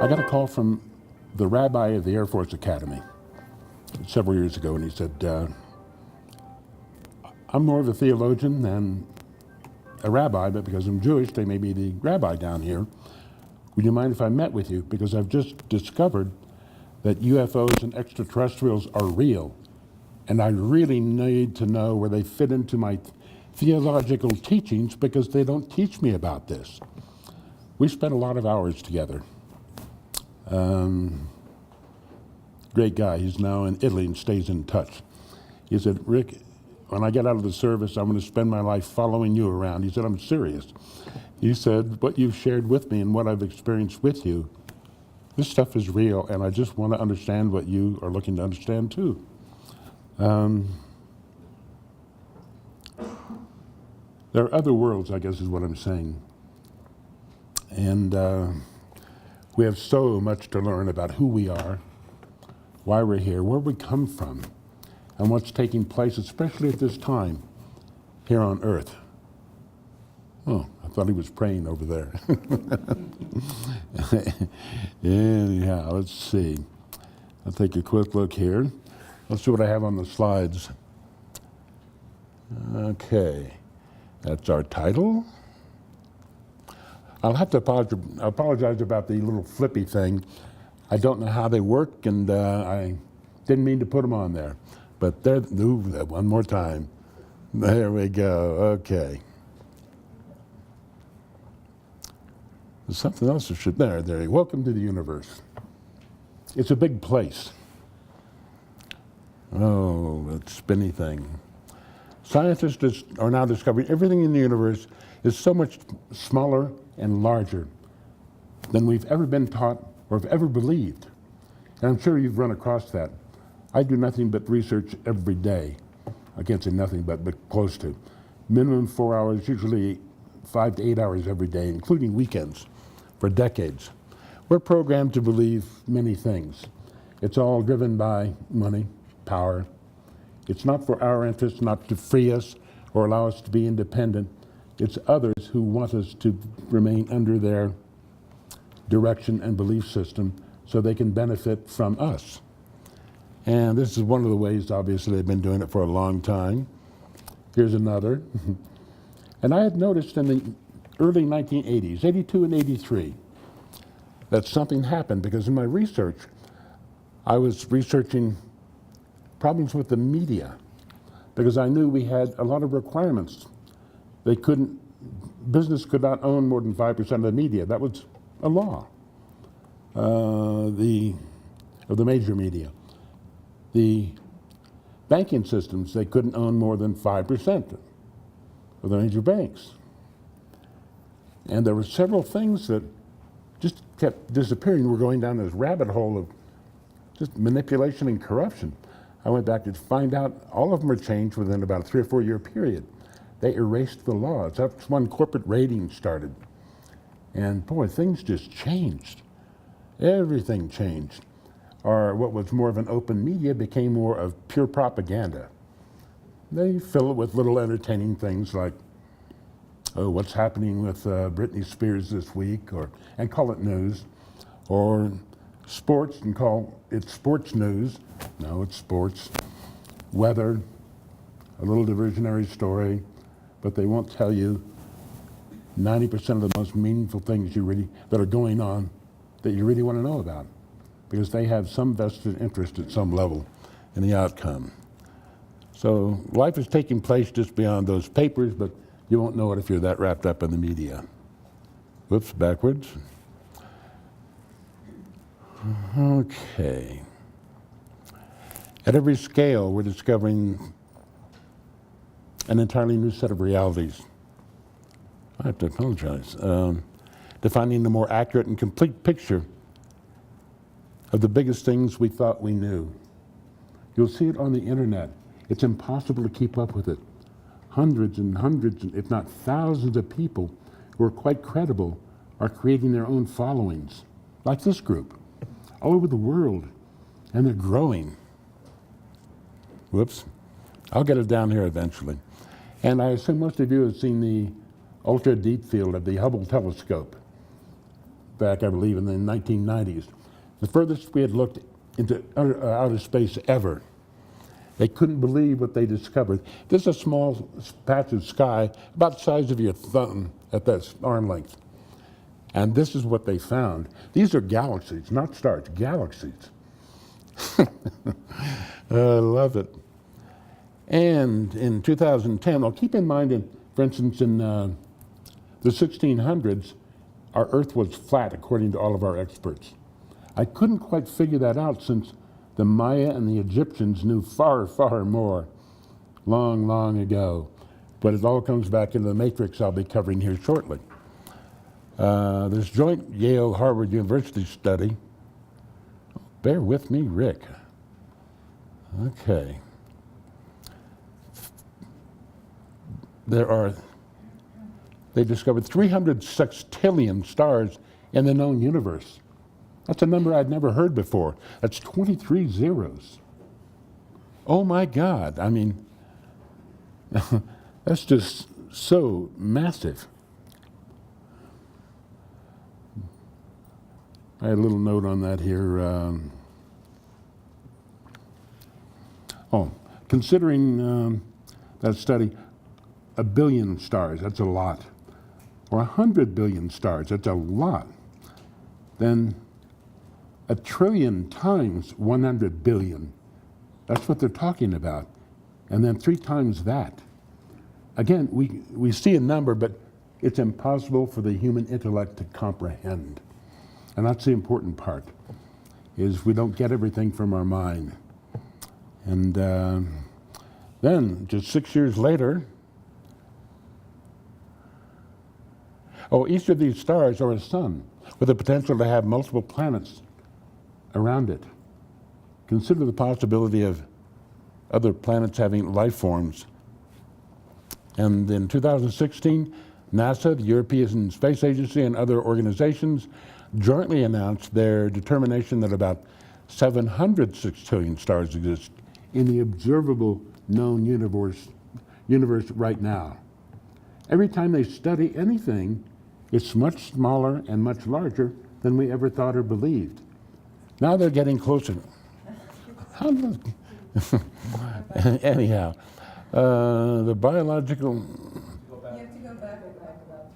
I got a call from the rabbi of the Air Force Academy several years ago, and he said, I'm more of a theologian than a rabbi, but because I'm Jewish, they made me the rabbi down here. Would you mind if I met with you? Because I've just discovered that UFOs and extraterrestrials are real, and I really need to know where they fit into my theological teachings because they don't teach me about this. We spent a lot of hours together. Great guy. He's now in Italy and stays in touch. He said, Rick, when I get out of the service, I'm going to spend my life following you around. He said, I'm serious. He said, what you've shared with me and what I've experienced with you, this stuff is real, and I just want to understand what you are looking to understand too. There are other worlds, I guess is what I'm saying. And we have so much to learn about who we are, why we're here, where we come from, and what's taking place, especially at this time here on Earth. Oh, I thought he was praying over there. Anyhow, let's see. I'll take a quick look here. Let's see what I have on the slides. Okay, that's our title. I'll have to apologize about the little flippy thing. I don't know how they work, and I didn't mean to put them on there. But there, one more time. There we go, okay. There's something else that should, there. Welcome to the universe. It's a big place. Oh, that spinny thing. Scientists are now discovering everything in the universe is so much smaller and larger than we've ever been taught or have ever believed. And I'm sure you've run across that. I do nothing but research every day. I can't say nothing but close to. Minimum 4 hours, usually 5 to 8 hours every day, including weekends, for decades. We're programmed to believe many things. It's all driven by money, power. It's not for our interests, not to free us or allow us to be independent. It's others who want us to remain under their direction and belief system so they can benefit from us. And this is one of the ways, obviously, they've been doing it for a long time. Here's another. And I had noticed in the early 1980s, 82 and 83, that something happened because in my research, I was researching problems with the media because I knew we had a lot of requirements. Business could not own more than 5% of the media. That was a law of the major media. The banking systems, they couldn't own more than 5% of the major banks. And there were several things that just kept disappearing. We're going down this rabbit hole of just manipulation and corruption. I went back to find out all of them were changed within about a 3 or 4 year period. They erased the laws. That's when corporate raiding started. And boy, things just changed. Everything changed. Or what was more of an open media became more of pure propaganda. They fill it with little entertaining things like, oh, what's happening with Britney Spears this week, and call it news. Or sports and call it sports news. No, it's sports. Weather, a little diversionary story, but they won't tell you 90% of the most meaningful things that are going on that you really want to know about, because they have some vested interest at some level in the outcome. So life is taking place just beyond those papers, but you won't know it if you're that wrapped up in the media. Whoops, backwards. Okay. At every scale, we're discovering an entirely new set of realities. I have to apologize. Defining a more accurate and complete picture of the biggest things we thought we knew. You'll see it on the internet. It's impossible to keep up with it. Hundreds and hundreds, if not thousands of people who are quite credible are creating their own followings, like this group, all over the world, and they're growing. Whoops. I'll get it down here eventually. And I assume most of you have seen the ultra deep field of the Hubble telescope. back, I believe, in the 1990s. The furthest we had looked into outer space ever. They couldn't believe what they discovered. This is a small patch of sky about the size of your thumb at that arm length. And this is what they found. These are galaxies, not stars, galaxies. I love it. And in 2010, well, keep in mind, for instance, in the 1600s, our Earth was flat, according to all of our experts. I couldn't quite figure that out since the Maya and the Egyptians knew far, far more long, long ago. But it all comes back into the matrix I'll be covering here shortly. This joint Yale-Harvard University study, bear with me, Rick. Okay. They discovered 300 sextillion stars in the known universe. That's a number I'd never heard before. That's 23 zeros. Oh my God, I mean, that's just so massive. I had a little note on that here. Considering that study, 1 billion stars, that's a lot. Or 100 billion stars, that's a lot. Then 1 trillion times 100 billion. That's what they're talking about. And then 3 times that. Again, we see a number, but it's impossible for the human intellect to comprehend. And that's the important part, is we don't get everything from our mind. And then, just 6 years later, each of these stars are a sun with the potential to have multiple planets around it. Consider the possibility of other planets having life forms. And in 2016, NASA, the European Space Agency, and other organizations jointly announced their determination that about 700 sextillion stars exist in the observable known universe right now. Every time they study anything, it's much smaller and much larger than we ever thought or believed. Now they're getting closer. Anyhow, the biological... You have to go back about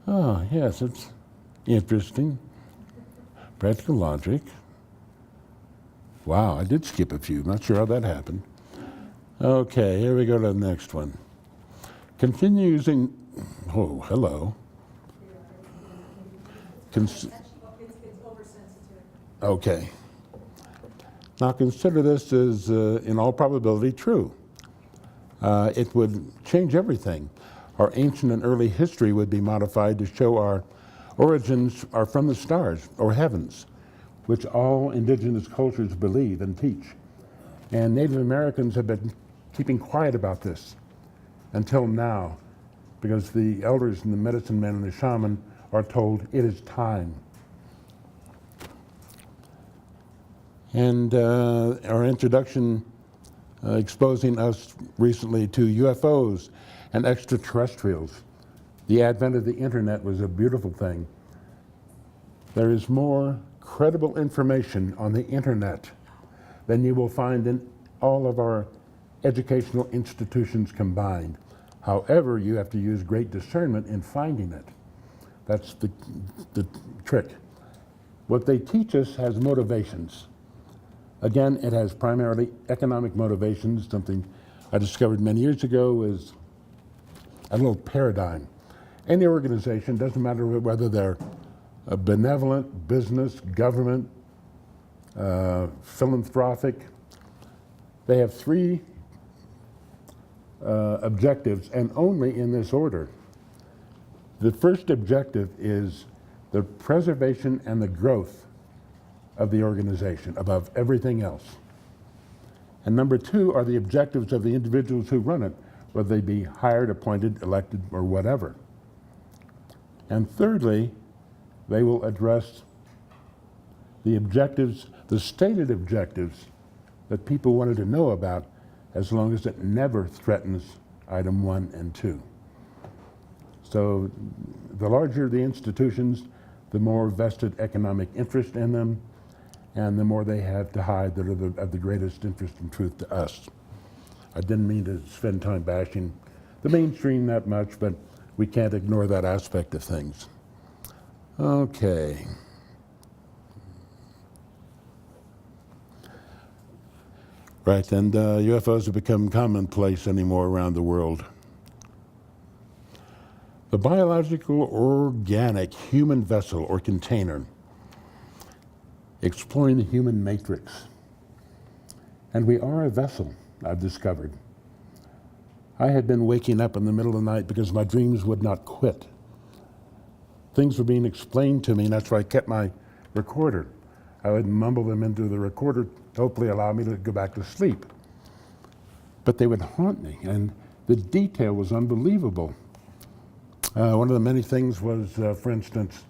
3. Oh, yes, it's interesting. Practical logic. Wow, I did skip a few. Not sure how that happened. Okay, here we go to the next one. Continue using... Oh, hello. It's oversensitive. Okay. Now consider this as, in all probability, true. It would change everything. Our ancient and early history would be modified to show our origins are from the stars, or heavens, which all indigenous cultures believe and teach. And Native Americans have been keeping quiet about this until now, because the elders and the medicine men and the shaman are told it is time. And our introduction exposing us recently to UFOs and extraterrestrials. The advent of the internet was a beautiful thing. There is more credible information on the internet than you will find in all of our educational institutions combined. However, you have to use great discernment in finding it. That's the trick. What they teach us has motivations. Again, it has primarily economic motivations. Something I discovered many years ago is a little paradigm. Any organization, doesn't matter whether they're a benevolent, business, government, philanthropic, they have 3 objectives, and only in this order. The first objective is the preservation and the growth of the organization above everything else. And number 2 are the objectives of the individuals who run it, whether they be hired, appointed, elected, or whatever. And thirdly, they will address the objectives, the stated objectives that people wanted to know about, as long as it never threatens item 1 and 2. So the larger the institutions, the more vested economic interest in them, and the more they have to hide that are of the greatest interest and truth to us. I didn't mean to spend time bashing the mainstream that much, but we can't ignore that aspect of things. Okay. Right, and UFOs have become commonplace anymore around the world. The biological, organic human vessel or container, exploring the human matrix. And we are a vessel, I've discovered. I had been waking up in the middle of the night because my dreams would not quit. Things were being explained to me, and that's why I kept my recorder. I would mumble them into the recorder to hopefully allow me to go back to sleep. But they would haunt me, and the detail was unbelievable. One of the many things was, for instance,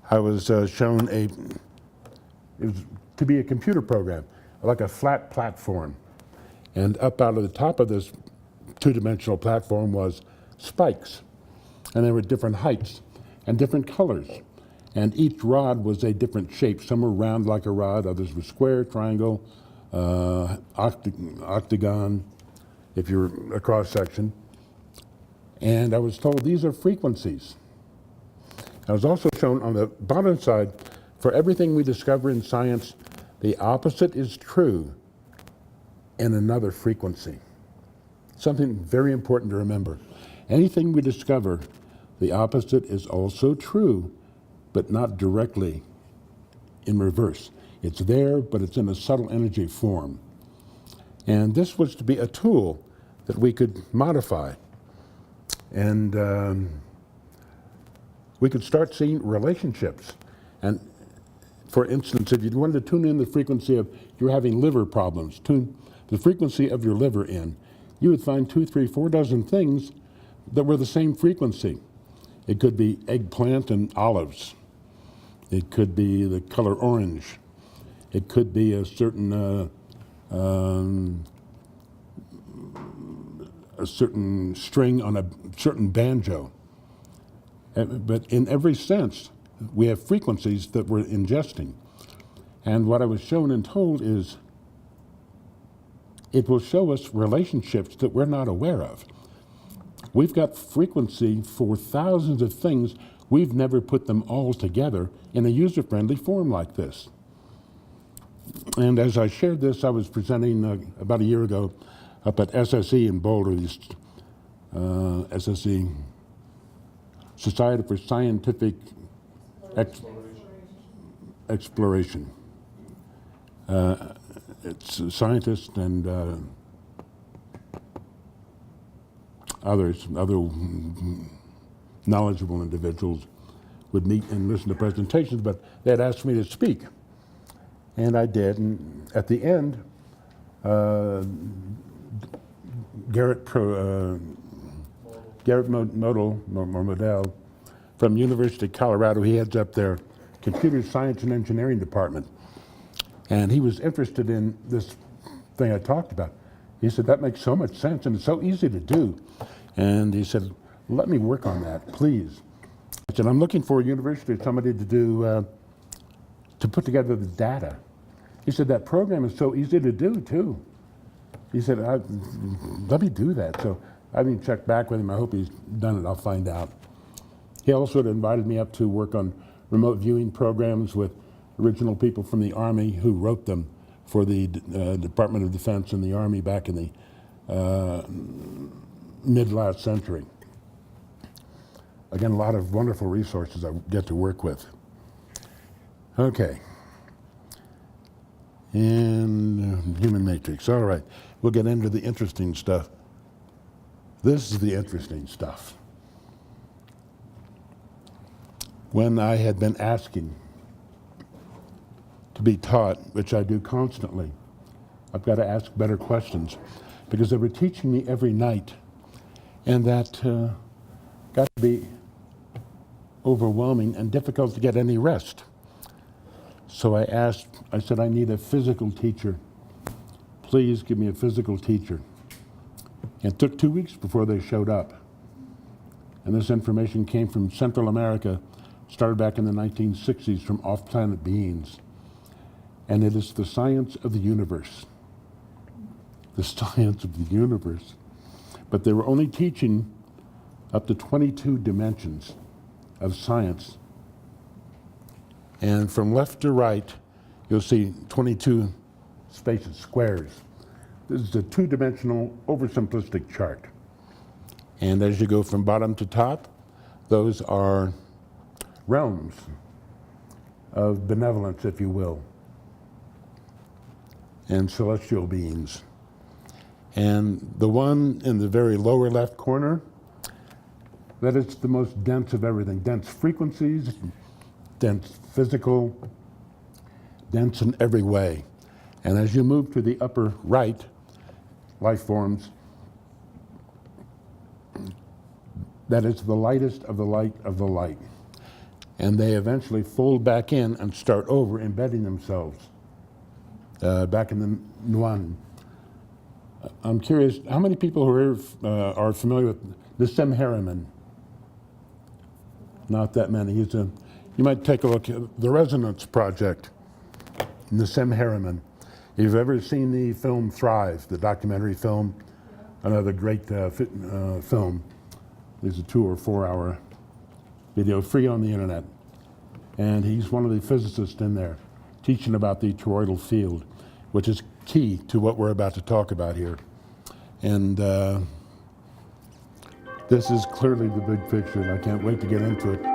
I was shown it was to be a computer program, like a flat platform. And up out of the top of this two-dimensional platform was spikes. And they were different heights and different colors. And each rod was a different shape. Some were round like a rod, others were square, triangle, octagon, if you're a cross-section. And I was told these are frequencies. I was also shown on the bottom side, for everything we discover in science, the opposite is true in another frequency. Something very important to remember. Anything we discover, the opposite is also true, but not directly in reverse. It's there, but it's in a subtle energy form. And this was to be a tool that we could modify. And we could start seeing relationships. And for instance, if you wanted to tune in the frequency of you're having liver problems, tune the frequency of your liver in, you would find 2, 3, 4 dozen things that were the same frequency. It could be eggplant and olives. It could be the color orange. It could be a certain string on a certain banjo. But in every sense, we have frequencies that we're ingesting. And what I was shown and told is it will show us relationships that we're not aware of. We've got frequency for thousands of things. We've never put them all together in a user-friendly form like this. And as I shared this, I was presenting about a year ago up at SSE in Boulder, SSE, Society for Scientific Exploration. It's scientists and other knowledgeable individuals would meet and listen to presentations, but they had asked me to speak. And I did, and at the end, Garrett Modell from University of Colorado, he heads up their computer science and engineering department. And he was interested in this thing I talked about. He said, that makes so much sense and it's so easy to do. And he said, let me work on that, please. I said, I'm looking for a university, somebody to do, to put together the data. He said, that program is so easy to do too. He said, let me do that. So I haven't checked back with him. I hope he's done it. I'll find out. He also had invited me up to work on remote viewing programs with original people from the Army who wrote them for the Department of Defense and the Army back in the mid-last century. Again, a lot of wonderful resources I get to work with. Okay. And human matrix. All right. We'll get into the interesting stuff. This is the interesting stuff. When I had been asking to be taught, which I do constantly, I've got to ask better questions because they were teaching me every night, and that got to be overwhelming and difficult to get any rest. So I said, I need a physical teacher. Please give me a physical teacher. And it took 2 weeks before they showed up. And this information came from Central America, started back in the 1960s from off-planet beings. And it is the science of the universe. The science of the universe. But they were only teaching up to 22 dimensions of science. And from left to right, you'll see 22 spaces, squares. This is a two-dimensional, oversimplistic chart. And as you go from bottom to top, those are realms of benevolence, if you will, and celestial beings. And the one in the very lower left corner, that is the most dense of everything. Dense frequencies, dense physical, dense in every way. And as you move to the upper right, life forms, that is the lightest of the light of the light. And they eventually fold back in and start over, embedding themselves back in the Nuan. I'm curious, how many people who are familiar with Nissim Harriman? Not that many. You might take a look at the Resonance Project, Nissim Harriman. If you've ever seen the film Thrive, the documentary film, another great film. There's a 2 or 4 hour video, free on the internet. And he's one of the physicists in there, teaching about the toroidal field, which is key to what we're about to talk about here. And this is clearly the big picture, and I can't wait to get into it.